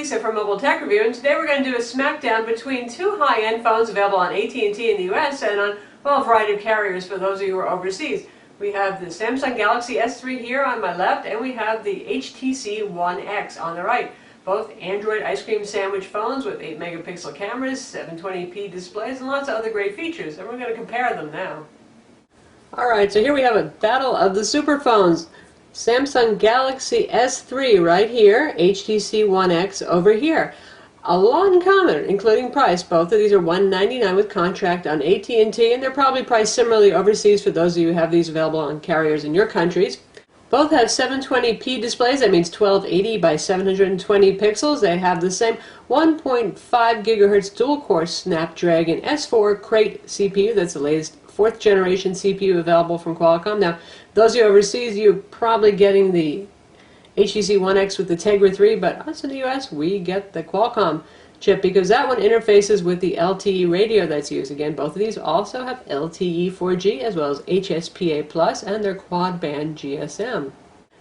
Lisa from Mobile Tech Review, and today we're going to do a smackdown between two high-end phones available on AT&T in the US and on, well, a variety of carriers for those of you who are overseas. We have the Samsung Galaxy S3 here on my left, and we have the HTC One X on the right. Both Android ice cream sandwich phones with 8 megapixel cameras, 720p displays, and lots of other great features, and we're going to compare them now. Alright, so here we have a battle of the super phones. Samsung Galaxy S3 right here, HTC One X over here. A lot in common, including price. Both of these are $199 with contract on AT&T, and they're probably priced similarly overseas for those of you who have these available on carriers in your countries. Both have 720p displays, that means 1280 by 720 pixels. They have the same 1.5 gigahertz dual-core Snapdragon S4 Crate CPU. That's the latest 4th generation CPU available from Qualcomm. Now, those of you overseas, you're probably getting the HTC One X with the Tegra 3, but us in the US, we get the Qualcomm chip because that one interfaces with the LTE radio that's used. Again, both of these also have LTE 4G as well as HSPA+, and they're quad-band GSM.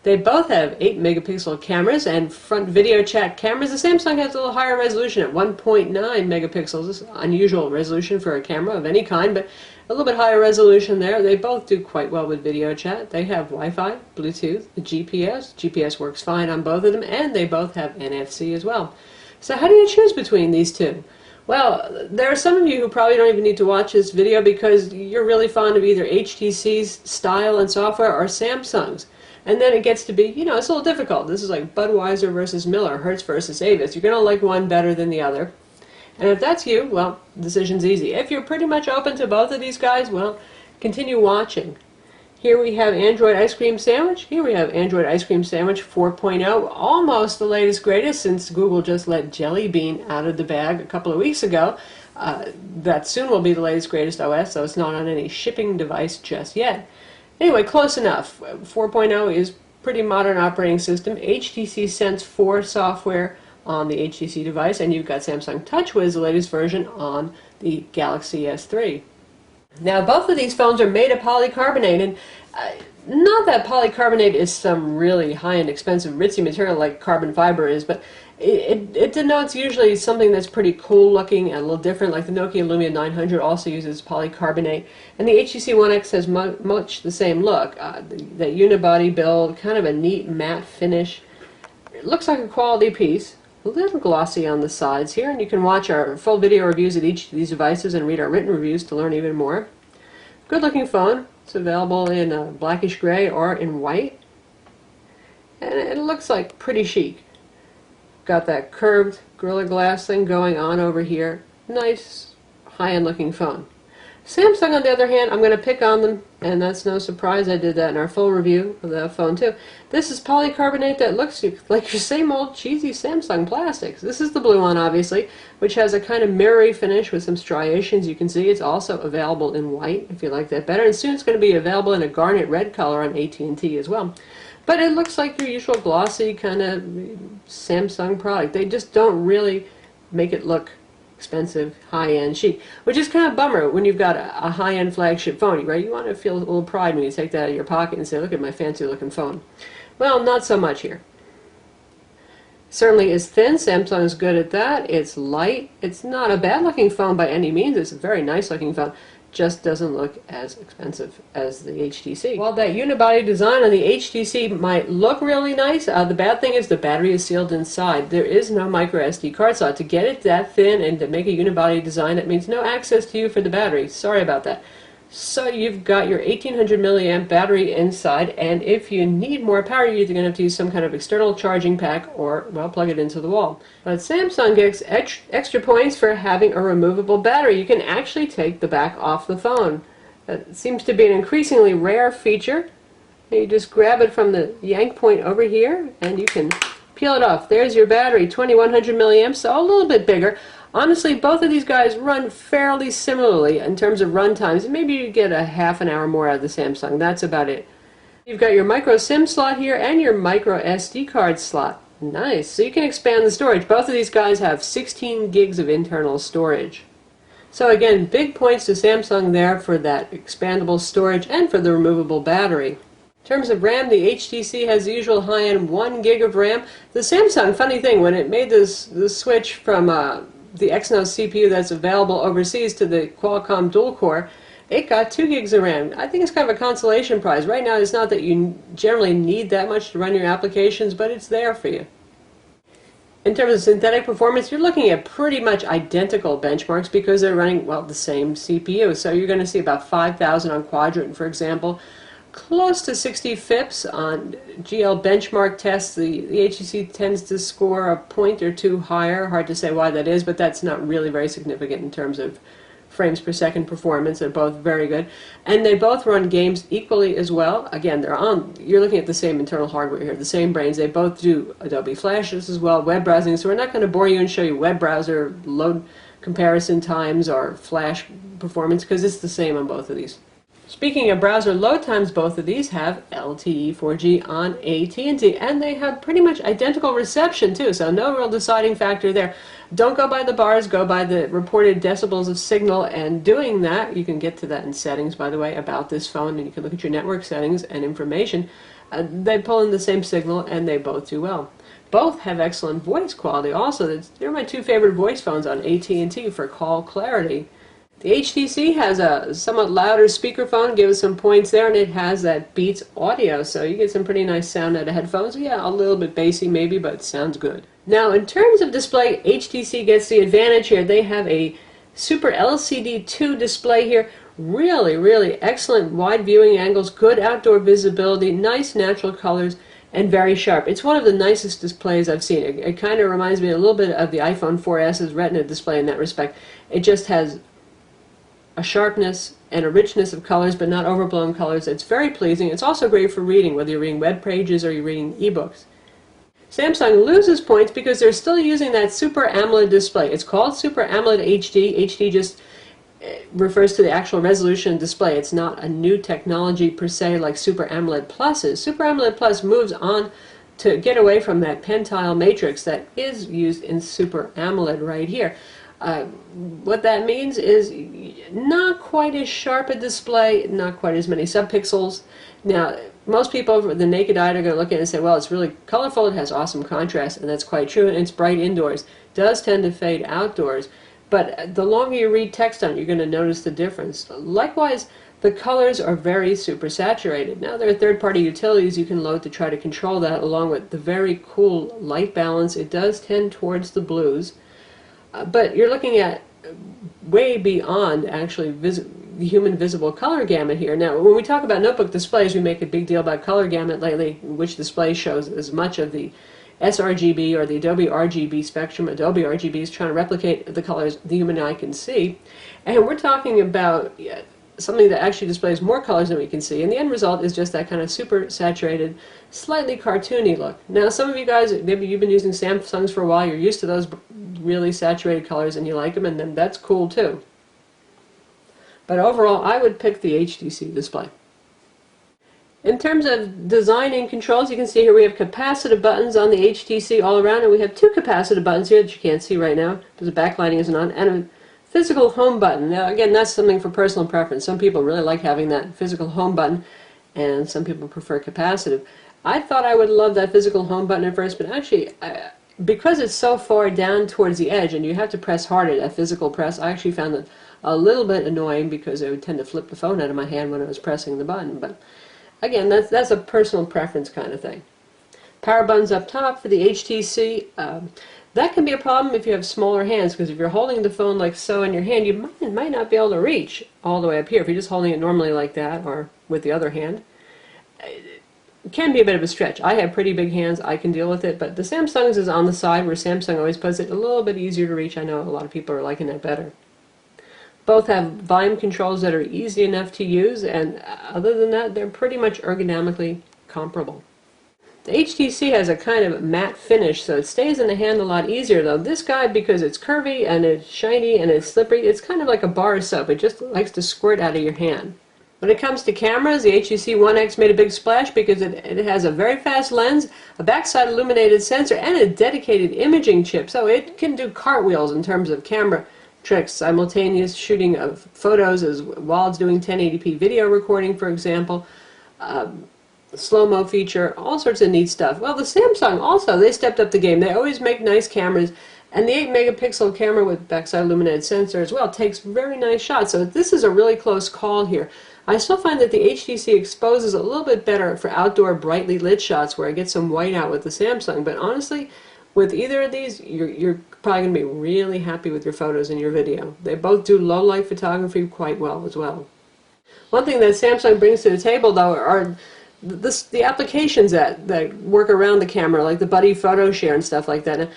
They both have 8 megapixel cameras and front video chat cameras. The Samsung has a little higher resolution at 1.9 megapixels. This is unusual resolution for a camera of any kind, but a little bit higher resolution there. They both do quite well with video chat. They have Wi-Fi, Bluetooth, GPS. GPS works fine on both of them, and they both have NFC as well. So how do you choose between these two? Well, there are some of you who probably don't even need to watch this video because you're really fond of either HTC's style and software or Samsung's. And then it gets to be, you know, it's a little difficult. This is like Budweiser versus Miller, Hertz versus Avis. You're going to like one better than the other. And if that's you, well, the decision's easy. If you're pretty much open to both of these guys, well, continue watching. Here we have Android Ice Cream Sandwich. Here we have Android Ice Cream Sandwich 4.0, almost the latest greatest since Google just let Jelly Bean out of the bag a couple of weeks ago. That soon will be the latest greatest OS, so it's not on any shipping device just yet. Anyway, close enough. 4.0 is pretty modern operating system. HTC Sense 4 software on the HTC device, and you've got Samsung TouchWiz, the latest version, on the Galaxy S3. Now, both of these phones are made of polycarbonate, and not that polycarbonate is some really high-end, expensive, ritzy material like carbon fiber is, but it denotes usually something that's pretty cool-looking and a little different, like the Nokia Lumia 900 also uses polycarbonate, and the HTC One X has much the same look. The unibody build, kind of a neat matte finish. It looks like a quality piece. A little glossy on the sides here, and you can watch our full video reviews of each of these devices and read our written reviews to learn even more. Good looking phone. It's available in blackish gray or in white, and it looks like pretty chic. Got that curved Gorilla Glass thing going on over here. Nice high-end looking phone. Samsung, on the other hand, I'm going to pick on them, and that's no surprise. I did that in our full review of the phone too. This is polycarbonate that looks like your same old cheesy Samsung plastics. This is the blue one, obviously, which has a kind of mirrory finish with some striations. You can see it's also available in white if you like that better, and soon it's going to be available in a garnet red color on AT&T as well. But it looks like your usual glossy kind of Samsung product. They just don't really make it look expensive, high-end, chic, which is kind of a bummer when you've got a high-end flagship phone, right? You want to feel a little pride when you take that out of your pocket and say, look at my fancy-looking phone. Well, not so much here. Certainly is thin. Samsung is good at that. It's light. It's not a bad-looking phone by any means. It's a very nice-looking phone. Just doesn't look as expensive as the HTC. While that unibody design on the HTC might look really nice, the bad thing is the battery is sealed inside. There is no micro SD card slot. To get it that thin and to make a unibody design, that means no access to you for the battery. Sorry about that. So you've got your 1800 milliamp battery inside, and if you need more power, you're either going to have to use some kind of external charging pack or, well, plug it into the wall. But Samsung gets extra points for having a removable battery. You can actually take the back off the phone. That seems to be an increasingly rare feature. You just grab it from the yank point over here, and you can peel it off. There's your battery, 2100 milliamps, so a little bit bigger. Honestly, both of these guys run fairly similarly in terms of run times. Maybe you get a half an hour more out of the Samsung. That's about it. You've got your micro SIM slot here and your micro SD card slot. Nice. So you can expand the storage. Both of these guys have 16 gigs of internal storage. So again, big points to Samsung there for that expandable storage and for the removable battery. In terms of RAM, the HTC has the usual high-end 1 gig of RAM. The Samsung, funny thing, when it made this switch from the Exynos CPU that's available overseas to the Qualcomm dual-core, it got 2 gigs of RAM. I think it's kind of a consolation prize. Right now, it's not that you generally need that much to run your applications, but it's there for you. In terms of synthetic performance, you're looking at pretty much identical benchmarks because they're running, well, the same CPU. So you're going to see about 5,000 on Quadrant, for example. Close to 60 FIPS on GL benchmark tests. The HTC tends to score a point or two higher. Hard to say why that is, but that's not really very significant in terms of frames per second performance. They're both very good, and they both run games equally as well. Again, you're looking at the same internal hardware here, the same brains. They both do Adobe Flashes as well, web browsing, so we're not going to bore you and show you web browser load comparison times or flash performance because it's the same on both of these. Speaking of browser load times, both of these have LTE 4G on AT&T, and they have pretty much identical reception too, so no real deciding factor there. Don't go by the bars, go by the reported decibels of signal, and doing that, you can get to that in settings, by the way, about this phone, and you can look at your network settings and information. They pull in the same signal, and they both do well. Both have excellent voice quality also. They're my two favorite voice phones on AT&T for call clarity. The HTC has a somewhat louder speakerphone, give us some points there, and it has that Beats audio, so you get some pretty nice sound out of headphones. Yeah, a little bit bassy maybe, but it sounds good. Now, in terms of display, HTC gets the advantage here. They have a Super LCD 2 display here. Really, really excellent wide viewing angles, good outdoor visibility, nice natural colors, and very sharp. It's one of the nicest displays I've seen. It kind of reminds me a little bit of the iPhone 4S's Retina display in that respect. It just has a sharpness and a richness of colors, but not overblown colors. It's very pleasing. It's also great for reading, whether you're reading web pages or you're reading ebooks. Samsung loses points because they're still using that Super AMOLED display. It's called Super AMOLED HD. HD just refers to the actual resolution display. It's not a new technology per se like Super AMOLED Plus is. Super AMOLED Plus moves on to get away from that pentile matrix that is used in Super AMOLED right here. What that means is not quite as sharp a display, not quite as many subpixels. Now, most people with the naked eye are going to look at it and say, well, it's really colorful, it has awesome contrast, and that's quite true, and it's bright indoors. It does tend to fade outdoors, but the longer you read text on it, you're going to notice the difference. Likewise, the colors are very super saturated. Now, there are third-party utilities you can load to try to control that, along with the very cool light balance. It does tend towards the blues. But you're looking at way beyond actually the human visible color gamut here. Now, when we talk about notebook displays, we make a big deal about color gamut lately, which display shows as much of the sRGB or the Adobe RGB spectrum. Adobe RGB is trying to replicate the colors the human eye can see. And we're talking about something that actually displays more colors than we can see, and the end result is just that kind of super saturated, slightly cartoony look. Now, some of you guys, maybe you've been using Samsungs for a while, you're used to those really saturated colors and you like them, and then that's cool too. But overall, I would pick the HTC display. In terms of design and controls, you can see here we have capacitive buttons on the HTC all around, and we have two capacitive buttons here that you can't see right now because the backlighting isn't on, and a physical home button. Now, again, that's something for personal preference. Some people really like having that physical home button, and some people prefer capacitive. I thought I would love that physical home button at first, but actually, because it's so far down towards the edge and you have to press harder, that physical press, I actually found it a little bit annoying because it would tend to flip the phone out of my hand when I was pressing the button. But again, that's a personal preference kind of thing. Power buttons up top for the HTC. That can be a problem if you have smaller hands, because if you're holding the phone like so in your hand, you might not be able to reach all the way up here. If you're just holding it normally like that or with the other hand, it can be a bit of a stretch. I have pretty big hands, I can deal with it, but the Samsung's is on the side where Samsung always puts it a little bit easier to reach. I know a lot of people are liking that better. Both have volume controls that are easy enough to use, and other than that, they're pretty much ergonomically comparable. The HTC has a kind of matte finish, so it stays in the hand a lot easier, though. This guy, because it's curvy and it's shiny and it's slippery, it's kind of like a bar of soap. It just likes to squirt out of your hand. When it comes to cameras, the HTC One X made a big splash because it has a very fast lens, a backside illuminated sensor, and a dedicated imaging chip, so it can do cartwheels in terms of camera tricks, simultaneous shooting of photos while it's doing 1080p video recording, for example. slow-mo feature, all sorts of neat stuff. Well, the Samsung also, they stepped up the game. They always make nice cameras, and the 8-megapixel camera with backside illuminated sensor as well takes very nice shots. So this is a really close call here. I still find that the HTC exposes a little bit better for outdoor brightly lit shots where I get some white out with the Samsung, but honestly, with either of these, you're probably going to be really happy with your photos and your video. They both do low-light photography quite well as well. One thing that Samsung brings to the table, though, are the applications that work around the camera, like the Buddy Photo Share and stuff like that.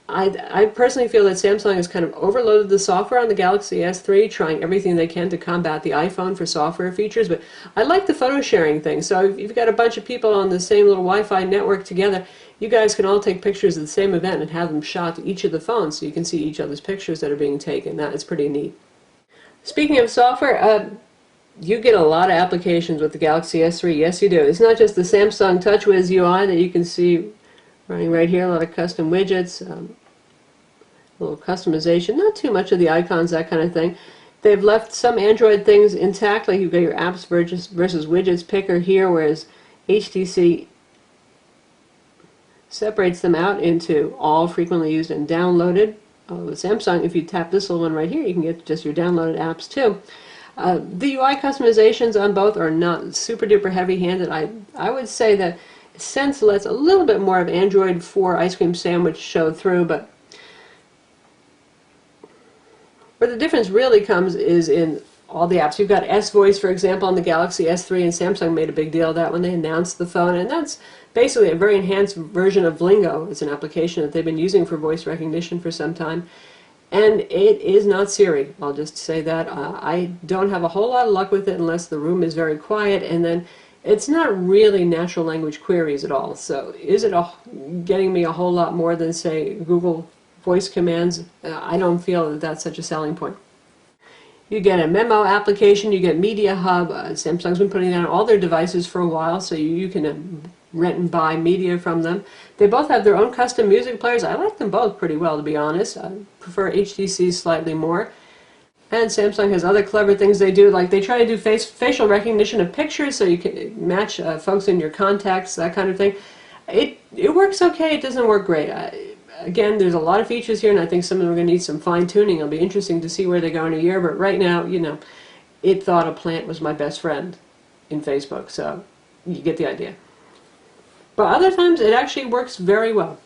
I personally feel that Samsung has kind of overloaded the software on the Galaxy S3, trying everything they can to combat the iPhone for software features, but I like the photo sharing thing. So if you've got a bunch of people on the same little Wi-Fi network together, you guys can all take pictures of the same event and have them shot to each of the phones so you can see each other's pictures that are being taken. That is pretty neat. Speaking of software, you get a lot of applications with the Galaxy S3. Yes, you do. It's not just the Samsung TouchWiz UI that you can see running right here, a lot of custom widgets, a little customization, not too much of the icons, that kind of thing. They've left some Android things intact, like you've got your apps versus widgets picker here, whereas HTC separates them out into all frequently used and downloaded. With Samsung, if you tap this little one right here, you can get just your downloaded apps too. The UI customizations on both are not super duper heavy-handed. I would say that Sense lets a little bit more of Android 4 ice cream sandwich show through, but where the difference really comes is in all the apps. You've got S-Voice, for example, on the Galaxy S3, and Samsung made a big deal of that when they announced the phone, and that's basically a very enhanced version of Lingo. It's an application that they've been using for voice recognition for some time, and it is not Siri. I'll just say that. I don't have a whole lot of luck with it unless the room is very quiet, and then it's not really natural language queries at all. So is it getting me a whole lot more than, say, Google voice commands? I don't feel that that's such a selling point. You get a memo application, you get Media Hub. Samsung's been putting that on all their devices for a while, so you can rent and buy media from them. They both have their own custom music players. I like them both pretty well, to be honest. I prefer HTC slightly more. And Samsung has other clever things they do, like they try to do facial recognition of pictures so you can match folks in your contacts, that kind of thing. It works okay, it doesn't work great. Again, there's a lot of features here, and I think some of them are going to need some fine-tuning. It'll be interesting to see where they go in a year, but right now, you know, it thought a plant was my best friend in Facebook, so you get the idea. But other times, it actually works very well.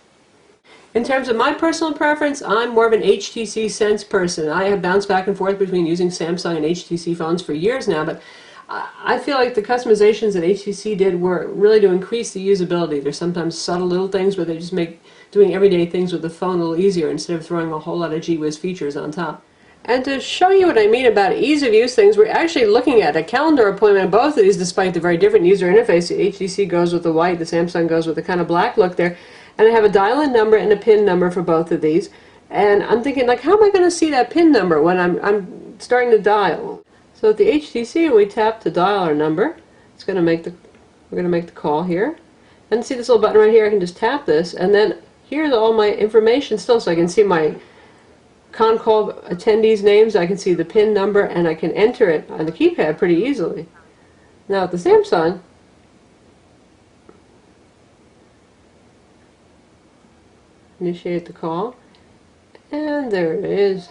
In terms of my personal preference, I'm more of an HTC Sense person. I have bounced back and forth between using Samsung and HTC phones for years now, but I feel like the customizations that HTC did were really to increase the usability. There's sometimes subtle little things where they just make doing everyday things with the phone a little easier instead of throwing a whole lot of gee-whiz features on top. And to show you what I mean about ease of use things, we're actually looking at a calendar appointment of both of these despite the very different user interface. The HTC goes with the white, the Samsung goes with the kind of black look there. And I have a dial-in number and a PIN number for both of these. And I'm thinking, like, how am I going to see that PIN number when I'm starting to dial? So at the HTC, when we tap to dial our number, it's going to make the we're going to make the call here. And see this little button right here? I can just tap this, and then here's all my information still, so I can see my con-call attendees' names, I can see the PIN number, and I can enter it on the keypad pretty easily. Now at the Samsung, initiate the call, and there it is.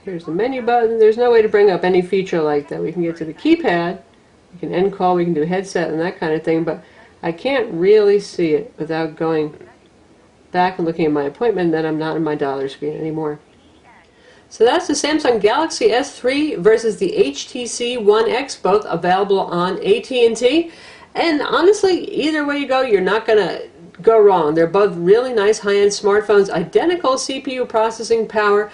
Here's the menu button. There's no way to bring up any feature like that. We can get to the keypad, we can end call, we can do headset and that kind of thing, but I can't really see it without going back and looking at my appointment, then I'm not in my dialer screen anymore. So that's the Samsung Galaxy S3 versus the HTC One X, both available on AT&T. And honestly, either way you go, you're not going to go wrong. They're both really nice high-end smartphones, identical CPU processing power,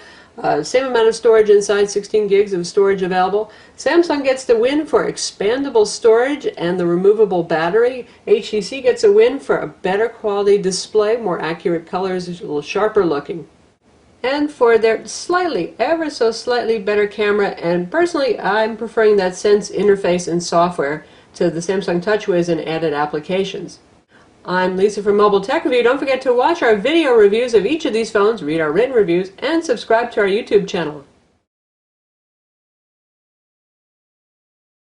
same amount of storage inside, 16 gigs of storage available. Samsung gets the win for expandable storage and the removable battery. HTC gets a win for a better quality display, more accurate colors, a little sharper looking. And for their slightly, ever so slightly better camera, and personally I'm preferring that Sense interface and software to the Samsung TouchWiz and added applications. I'm Lisa from Mobile Tech Review. Don't forget to watch our video reviews of each of these phones, read our written reviews, and subscribe to our YouTube channel.